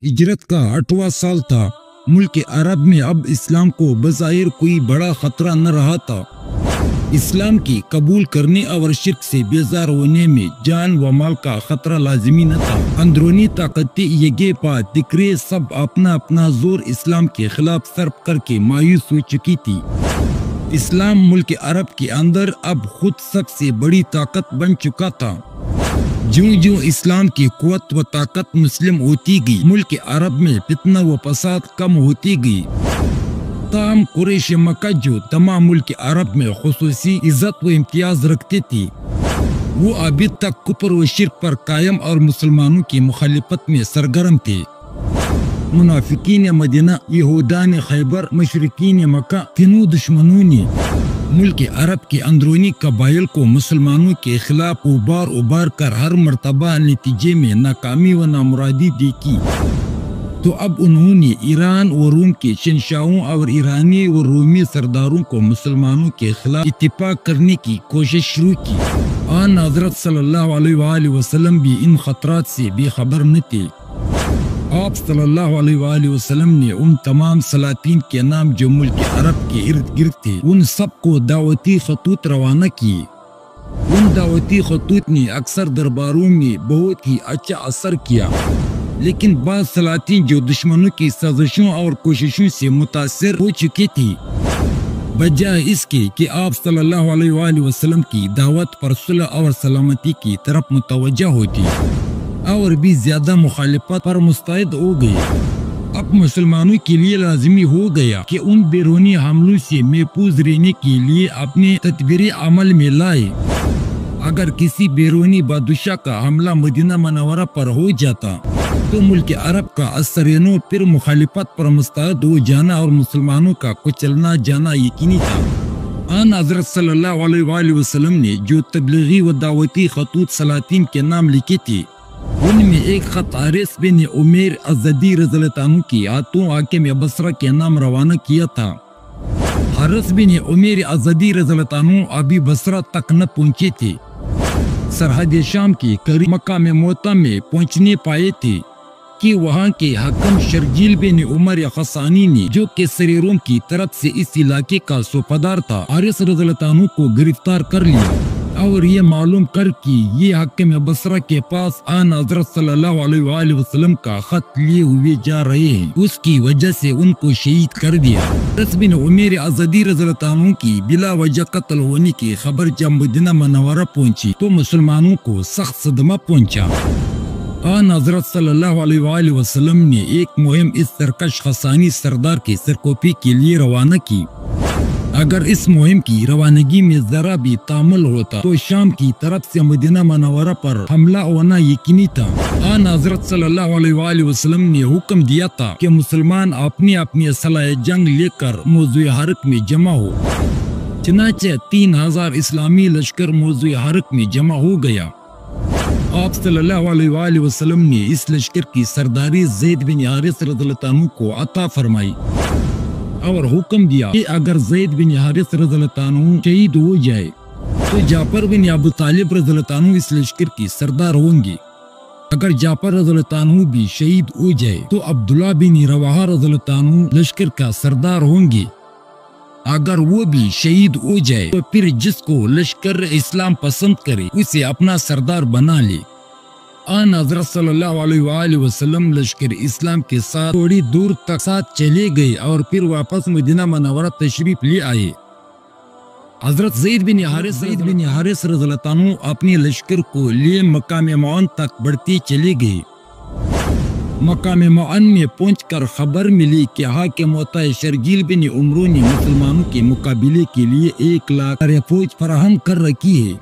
ہجرت کا 8واں سال تھا۔ ملک عرب میں اب اسلام کو بظاہر کوئی بڑا خطرہ نہ رہا تھا۔ اسلام کی قبول کرنے اور شرک سے بیزار ہونے میں جان و مال کا خطرہ لازمی نہ تھا۔ اندرونی طاقتیں یگے پا دکرے سب اپنا اپنا زور اسلام کے خلاف صرف کر کے مایوس ہو چکی تھی۔ اسلام ملک عرب کے اندر اب خود سب سے بڑی طاقت بن چکا تھا۔ جوں جوں اسلام کی قوت و طاقت مسلم ہوتی گئی، ملک عرب میں فتنہ و فساد کم ہوتی گئی۔ تاہم قریش مکہ جو تمام ملک عرب میں خصوصی عزت و امتیاز رکھتے تھے، وہ ابھی تک کفر و شرک پر قائم اور مسلمانوں کی مخالفت میں سرگرم تھے۔ منافقین مدینہ، یہودان خیبر، مشرکین مکہ، تینوں دشمنوں نے ملک عرب کے اندرونی قبائل کو مسلمانوں کے خلاف ابار کر ہر مرتبہ نتیجے میں ناکامی و نامرادی دیکھی۔ تو اب انہوں نے ایران و روم کے شہنشاہوں اور ایرانی و رومی سرداروں کو مسلمانوں کے خلاف اتفاق کرنے کی کوشش شروع کی۔ آن حضرت صلی اللہ علیہ وآلہ وسلم بھی ان خطرات سے بے خبر نہ تھے۔ آپ صلی اللہ علیہ وآلہ وسلم نے ان تمام سلاطین کے نام جو ملک عرب کے ارد گرد تھے، ان سب کو دعوتی خطوط روانہ کیے۔ ان دعوتی خطوط نے اکثر درباروں میں بہت ہی اچھا اثر کیا، لیکن بعض سلاطین جو دشمنوں کی سازشوں اور کوششوں سے متاثر ہو چکے تھے، بجائے اس کے کہ آپ صلی اللہ علیہ وآلہ وسلم کی دعوت پر صلح اور سلامتی کی طرف متوجہ ہوتی، اور بھی زیادہ مخالفت پر مستعد ہو گئے۔ اب مسلمانوں کے لیے لازمی ہو گیا کہ ان بیرونی حملوں سے محفوظ رہنے کے لیے اپنے تدبیر عمل میں لائے۔ اگر کسی بیرونی بادشاہ کا حملہ مدینہ منورہ پر ہو جاتا تو ملک عرب کا اثرینو پھر مخالفت پر مستعد ہو جانا اور مسلمانوں کا کچلنا جانا یقینی تھا۔ آن حضرت صلی اللہ علیہ وآلہ وسلم نے جو تبلیغی و دعوتی خطوط سلاطین کے نام لکھے تھے، ان میں ایک خط حارث بن عمیر ازدی رضی اللہ عنہ کی ہاتھوں حاکم بصرہ کے نام روانہ کیا تھا۔ حارث بن عمیر ازدی رضی اللہ عنہ ابھی بصرہ تک نہ پہنچے تھے، سرحد شام کے قریب مقام موطا میں پہنچنے پائے تھے کہ وہاں کے حاکم شرجیل بن عمر خصانی نے، جو کہ کیسر روم کی طرف سے اس علاقے کا صوبادار تھا، حارث رضی اللہ عنہ کو گرفتار کر لیا اور یہ معلوم کر کہ یہ حاکم بصرہ کے پاس آن حضرت صلی اللہ علیہ وآلہ وسلم کا خط لیے ہوئے جا رہے ہیں، اس کی وجہ سے ان کو شہید کر دیا۔ حارث بن عمیر ازدی رضی اللہ عنہ کی بلا وجہ قتل ہونے کی خبر جب مدینہ منورہ پہنچی تو مسلمانوں کو سخت صدمہ پہنچا۔ آن حضرت صلی اللہ علیہ وآلہ وسلم نے ایک مہم اس سرکش خصانی سردار کی سرکوبی کے لیے روانہ کی۔ اگر اس مہم کی روانگی میں ذرا بھی تعامل ہوتا تو شام کی طرف سے مدینہ منورہ پر حملہ ہونا یقینی تھا۔ آن حضرت صلی اللہ علیہ وآلہ وسلم نے حکم دیا تھا کہ مسلمان اپنی اپنی اسلحہ جنگ لے کر موضوع حرک میں جمع ہو۔ چنانچہ 3000 اسلامی لشکر موضوع حرک میں جمع ہو گیا۔ آپ صلی اللہ علیہ وآلہ وسلم نے اس لشکر کی سرداری زید بن حارث رضی اللہ عنہ کو عطا فرمائی اور حکم دیا کہ اگر زید بن حارث رضی اللہ عنہ شہید ہو جائے تو جعفر بن ابو طالب رضی اللہ عنہ اس لشکر کی سردار ہوں گے۔ اگر جعفر رضی اللہ عنہ بھی شہید ہو جائے تو عبداللہ بن رواحہ رضی اللہ عنہ لشکر کا سردار ہوں گے۔ اگر وہ بھی شہید ہو جائے تو پھر جس کو لشکر اسلام پسند کرے اسے اپنا سردار بنا لے۔ آن حضرت صلی اللہ علیہ وآلہ وسلم لشکر اسلام کے ساتھ تھوڑی دور تک ساتھ چلے گئے اور پھر واپس مدینہ منورہ تشریف لے آئے۔ حضرت زید بن حارث رضی اللہ عنہ اپنے لشکر کو لیے مقام معن تک بڑھتے چلے گئے۔ مقام معن میں پہنچ کر خبر ملی کہ حاکم موطا شرجیل بن عمرو نے مسلمانوں کے مقابلے کے لیے 1,00,000 فوج فراہم کر رکھی ہے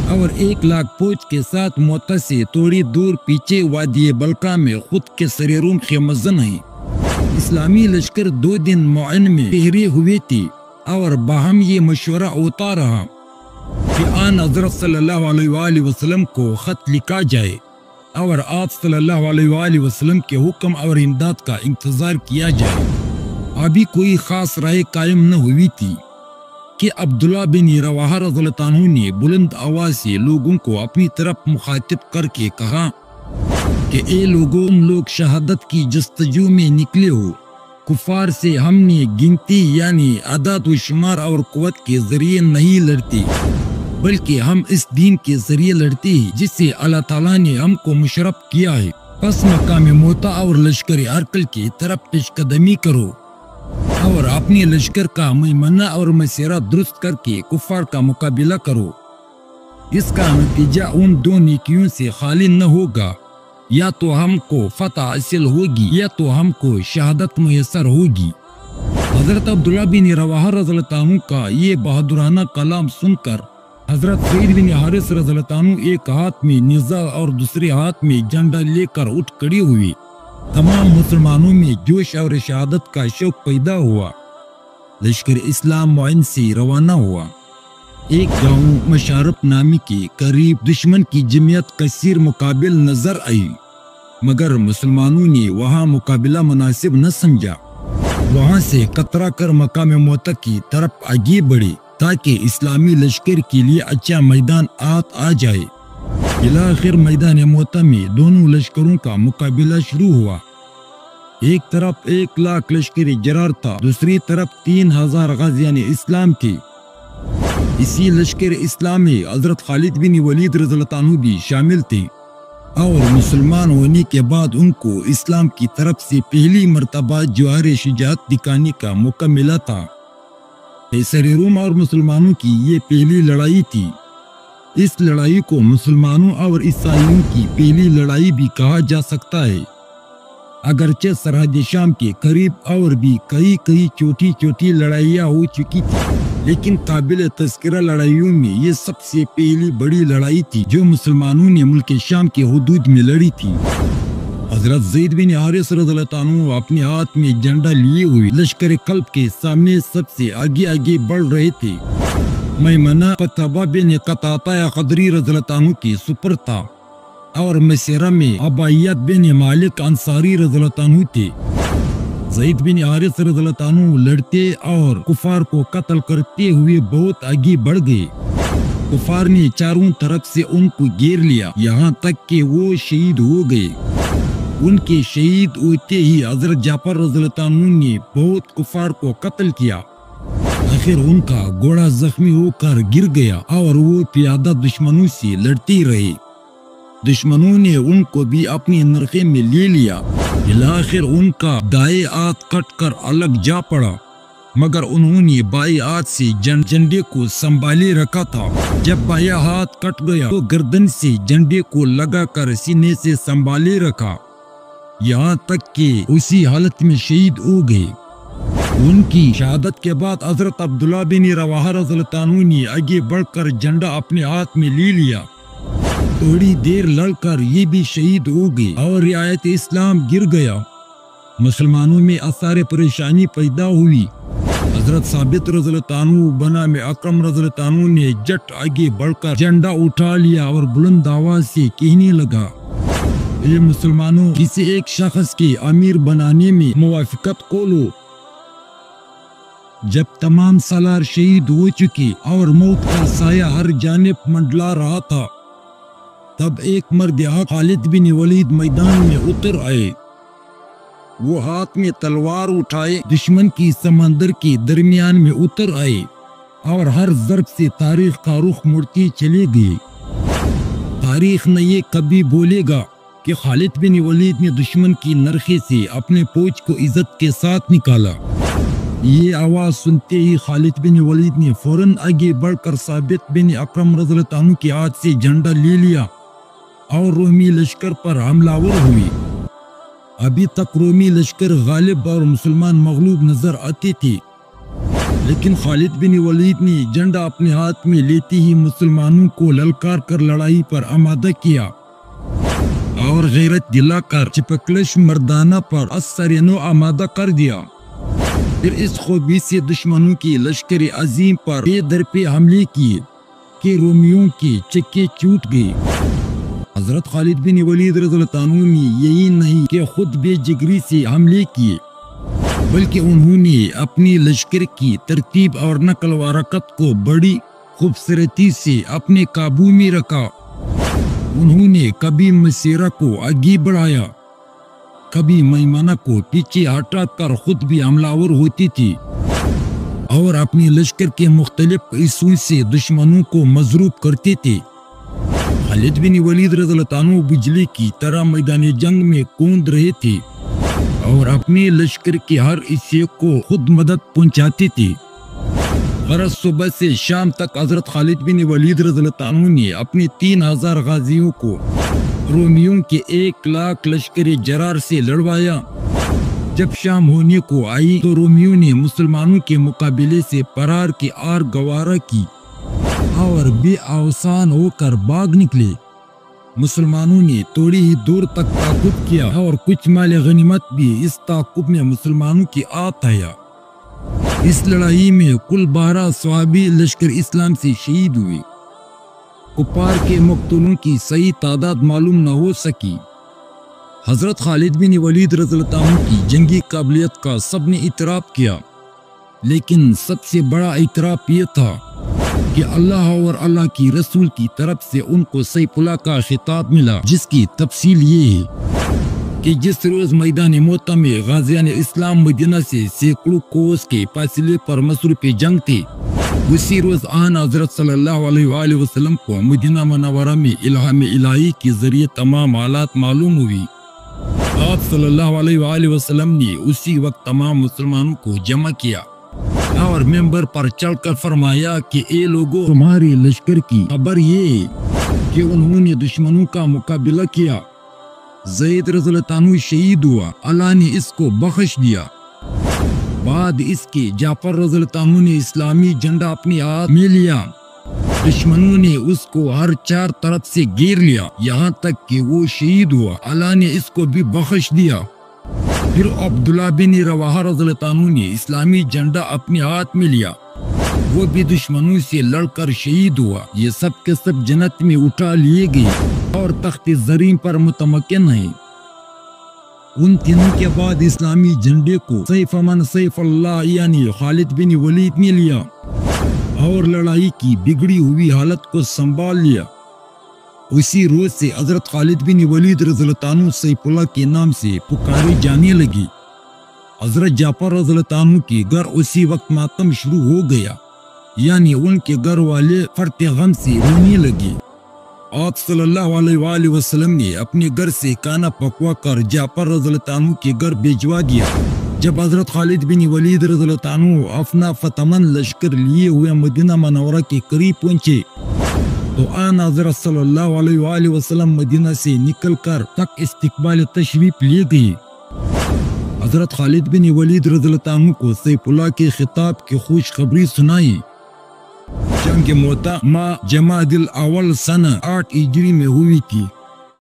اور 1,00,000 فوج کے ساتھ موطا سے تھوڑی دور پیچھے وادی بلقا میں خود کیسر روم خیمزن ہے۔ اسلامی لشکر 2 دن معن میں ٹھہرے ہوئے تھے اور باہم یہ مشورہ ہوتا رہا کہ آن حضرت صلی اللہ علیہ وآلہ وسلم کو خط لکھا جائے اور آپ صلی اللہ علیہ وآلہ وسلم کے حکم اور امداد کا انتظار کیا جائے۔ ابھی کوئی خاص رائے قائم نہ ہوئی تھی کہ عبداللہ بن رواحہ رضی اللہ عنہ نے بلند آواز سے لوگوں کو اپنی طرف مخاطب کر کے کہا کہ اے لوگوں، تم لوگ شہادت کی جستجو میں نکلے ہو۔ کفار سے ہم نے گنتی یعنی عدد و شمار اور قوت کے ذریعے نہیں لڑتے، بلکہ ہم اس دین کے ذریعے لڑتے ہیں جس سے اللہ تعالیٰ نے ہم کو مشرف کیا ہے۔ پس مقام موتا اور لشکر ارکل کی طرف پیش قدمی کرو اور اپنے لشکر کا میمنہ اور مسیرہ درست کر کے کفار کا مقابلہ کرو۔ اس کا نتیجہ ان دو نیکیوں سے خالی نہ ہوگا، یا تو ہم کو فتح حاصل ہوگی یا تو ہم کو شہادت میسر ہوگی۔ حضرت عبداللہ بن رواحہ رضی اللہ عنہ کا یہ بہادرانہ کلام سن کر حضرت زید بن حارث رضی اللہ عنہ ایک ہاتھ میں نیزہ اور دوسرے ہاتھ میں جھنڈا لے کر اٹھ کھڑے ہوئے۔ تمام مسلمانوں میں جوش اور شہادت کا شوق پیدا ہوا۔ لشکر اسلام معین سے روانہ ہوا۔ ایک گاؤں مشارب نامی کے قریب دشمن کی جمعیت کثیر مقابل نظر آئی، مگر مسلمانوں نے وہاں مقابلہ مناسب نہ سمجھا۔ وہاں سے کترا کر مقام موتا کی طرف آگے بڑھے تاکہ اسلامی لشکر کے لیے اچھا میدان آ جائے۔ بالآخر میدان موتا میں دونوں لشکروں کا مقابلہ شروع ہوا۔ ایک طرف 1,00,000 لشکر جرار تھا، دوسری طرف 3,000 غازیان اسلام تھے۔ اسی لشکر اسلام میں حضرت خالد بن ولید رضی اللہ عنہ بھی شامل تھے، اور مسلمان ہونے کے بعد ان کو اسلام کی طرف سے پہلی مرتبہ جوہر شجاعت دکھانے کا موقع ملا تھا۔ قیصر روم اور مسلمانوں کی یہ پہلی لڑائی تھی۔ اس لڑائی کو مسلمانوں اور عیسائیوں کی پہلی لڑائی بھی کہا جا سکتا ہے، اگرچہ سرحد شام کے قریب اور بھی کئی چھوٹی لڑائیاں ہو چکی تھی، لیکن قابل تذکرہ لڑائیوں میں یہ سب سے پہلی بڑی لڑائی تھی جو مسلمانوں نے ملک شام کے حدود میں لڑی تھی۔ حضرت زید بن حارث رضی اللہ عنہ اپنے ہاتھ میں جھنڈا لیے ہوئے لشکر قلب کے سامنے سب سے آگے بڑھ رہے تھے۔ میمنہ قطبہ بن قطاطہ قدری رضی اللہ عنہ کے سپر تھا، اور مسیرہ میں عبیت بن مالک انصاری رضی اللہ عنہ تھے۔ زید بن حارث رضی اللہ عنہ لڑتے اور کفار کو قتل کرتے ہوئے بہت آگے بڑھ گئے۔ کفار نے چاروں طرف سے ان کو گھیر لیا، یہاں تک کہ وہ شہید ہو گئے۔ ان کے شہید ہوتے ہی حضرت جعفر رضی اللہ عنہ نے بہت کفار کو قتل کیا۔ آخر ان کا گھوڑا زخمی ہو کر گر گیا اور وہ پیادہ دشمنوں سے لڑتے رہے۔ دشمنوں نے ان کو بھی اپنے نرخے میں لے لیا۔ بالآخر ان کا دائیں ہاتھ کٹ کر الگ جا پڑا، مگر انہوں نے بائیں ہاتھ سے جھنڈے کو سنبھالے رکھا تھا۔ جب بائیں ہاتھ کٹ گیا تو گردن سے جھنڈے کو لگا کر سینے سے سنبھالے رکھا، یہاں تک کہ اسی حالت میں شہید ہو گئے۔ ان کی شہادت کے بعد حضرت عبداللہ بن رواحہ رضی اللہ عنہ نے آگے بڑھ کر جھنڈا اپنے ہاتھ میں لے لیا۔ تھوڑی دیر لڑ کر یہ بھی شہید ہو گئے اور رعایت اسلام گر گیا۔ مسلمانوں میں اثار پریشانی پیدا ہوئی۔ حضرت ثابت رضی اللہ عنہ بنام اکرم رضی اللہ عنہ نے جٹ آگے بڑھ کر جھنڈا اٹھا لیا اور بلند آواز سے کہنے لگا، اے مسلمانوں، کسی ایک شخص کے امیر بنانے میں موافقت کو لو۔ جب تمام سالار شہید ہو چکے اور موت کا سایہ ہر جانب منڈلا رہا تھا، تب ایک مرد حق خالد بن ولید میدان میں اتر آئے۔ وہ ہاتھ میں تلوار اٹھائے دشمن کی سمندر کے درمیان میں اتر آئے اور ہر ضرب سے تاریخ کا رخ مڑتے چلے گئے۔ تاریخ نہ یہ کبھی بولے گا کہ خالد بن ولید نے دشمن کی نرخے سے اپنے فوج کو عزت کے ساتھ نکالا۔ یہ آواز سنتے ہی خالد بن ولید نے فوراً آگے بڑھ کر ثابت بن اکرم رضی اللہ عنہ کے ہاتھ سے جھنڈا لے لیا اور رومی لشکر پر حملہ آور ہوئی۔ ابھی تک رومی لشکر غالب اور مسلمان مغلوب نظر آتے تھے، لیکن خالد بن ولید نے جھنڈا اپنے ہاتھ میں لیتے ہی مسلمانوں کو للکار کر لڑائی پر آمادہ کیا اور غیرت دلا کر چپکلش مردانہ پر اثر نو آمادہ کر دیا۔ پھر اس خوبی سے دشمنوں کی لشکر عظیم پر بے در پہ حملے کیے کہ رومیوں کے چکے چوٹ گئے۔ حضرت خالد بن ولید رضی اللہ عنہ نے یہی نہیں کہ خود بے جگری سے حملے کیے، بلکہ انہوں نے اپنی لشکر کی ترتیب اور نقل و حرکت کو بڑی خوبصورتی سے اپنے قابو میں رکھا۔ انہوں نے کبھی مسیرہ کو آگے بڑھایا، کبھی میمنہ کو پیچھے ہٹا کر خود بھی حملہ آور ہوتی تھی اور اپنی لشکر کے مختلف حصوں سے دشمنوں کو مضروب کرتے تھے۔ خالد بن ولید رضی اللہ عنہ بجلی کی طرح میدان جنگ میں کوند رہے تھے اور اپنے لشکر کے ہر حصے کو خود مدد پہنچاتے تھے۔ غرض صبح سے شام تک حضرت خالد بن ولید رضی اللہ عنہ نے اپنے 3000 غازیوں کو رومیوں کے 1,00,000 لشکر جرار سے لڑوایا۔ جب شام ہونے کو آئی تو رومیوں نے مسلمانوں کے مقابلے سے فرار کی آر گوارا کی اور بے اوسان ہو کر بھاگ نکلے۔ مسلمانوں نے تھوڑی ہی دور تک تعاقب کیا اور کچھ مال غنیمت بھی اس تعاقب میں مسلمانوں کی ہاتھ آیا۔ اس لڑائی میں کل 12 صحابی لشکر اسلام سے شہید ہوئے۔ کفار کے مقتولوں کی صحیح تعداد معلوم نہ ہو سکی۔ حضرت خالد بن ولید رضی اللہ عنہ کی جنگی قابلیت کا سب نے اعتراف کیا، لیکن سب سے بڑا اعتراف یہ تھا کہ اللہ اور اللہ کی رسول کی طرف سے ان کو سیف اللہ کا خطاب ملا، جس کی تفصیل یہ ہے کہ جس روز میدان موتہ میں غازیان اسلام مدینہ سے سینکڑوں کوس کے فاصلے پر مصروف جنگ تھے، اسی روز آن حضرت صلی اللہ علیہ وآلہ وسلم کو مدینہ منورہ میں الہام الہی کے ذریعے تمام حالات معلوم ہوئی۔ آپ صلی اللہ علیہ وآلہ وسلم نے اسی وقت تمام مسلمانوں کو جمع کیا اور ممبر پر چڑھ کر فرمایا کہ اے لوگو، تمہارے لشکر کی خبر یہ کہ انہوں نے دشمنوں کا مقابلہ کیا۔ زید رضی اللہ عنہ شہید ہوا، اللہ نے اس کو بخش دیا۔ بعد اس کے جعفر رضی اللہ عنہ نے اسلامی جھنڈا اپنے ہاتھ میں لیا۔ دشمنوں نے اس کو ہر 4 طرف سے گھیر لیا، یہاں تک کہ وہ شہید ہوا، اللہ نے اس کو بھی بخش دیا۔ پھر عبداللہ بن رواحہ رضی اللہ عنہ نے اسلامی جھنڈا اپنے ہاتھ میں لیا، وہ بھی دشمنوں سے لڑ کر شہید ہوا۔ یہ سب کے سب جنت میں اٹھا لیے گئے اور تخت زرین پر متمکن ہیں۔ ان تینوں کے بعد اسلامی جھنڈے کو سیف من سیف اللہ یعنی خالد بن ولید نے لیا اور لڑائی کی بگڑی ہوئی حالت کو سنبھال لیا۔ اسی روز سے حضرت خالد بن ولید رضی اللہ عنہ سیف اللہ کے نام سے پکاری جانے لگی۔ حضرت جعفر رضی اللہ عنہ کے گھر اسی وقت ماتم شروع ہو گیا، یعنی ان کے گھر والے فرط غم سے رونے لگے۔ آپ صلی اللہ علیہ وآلہ وسلم نے اپنے گھر سے کھانا پکوا کر جعفر رضی اللہ عنہ کے گھر بھیجوا دیا۔ جب حضرت خالد بن ولید رضی اللہ عنہ اپنا فتمن لشکر لیے ہوئے مدینہ منورہ کے قریب پہنچے تو آن حضرت صلی اللہ علیہ وآلہ وسلم مدینہ سے نکل کر تک استقبال تشریف لے گئے۔ حضرت خالد بن ولید رضی اللہ عنہ کو سیف اللہ کے خطاب کی خوش خبری سنائی۔ جنگ موتہ ماہ جمادی الاول سنہ 8 ہجری میں ہوئی تھی۔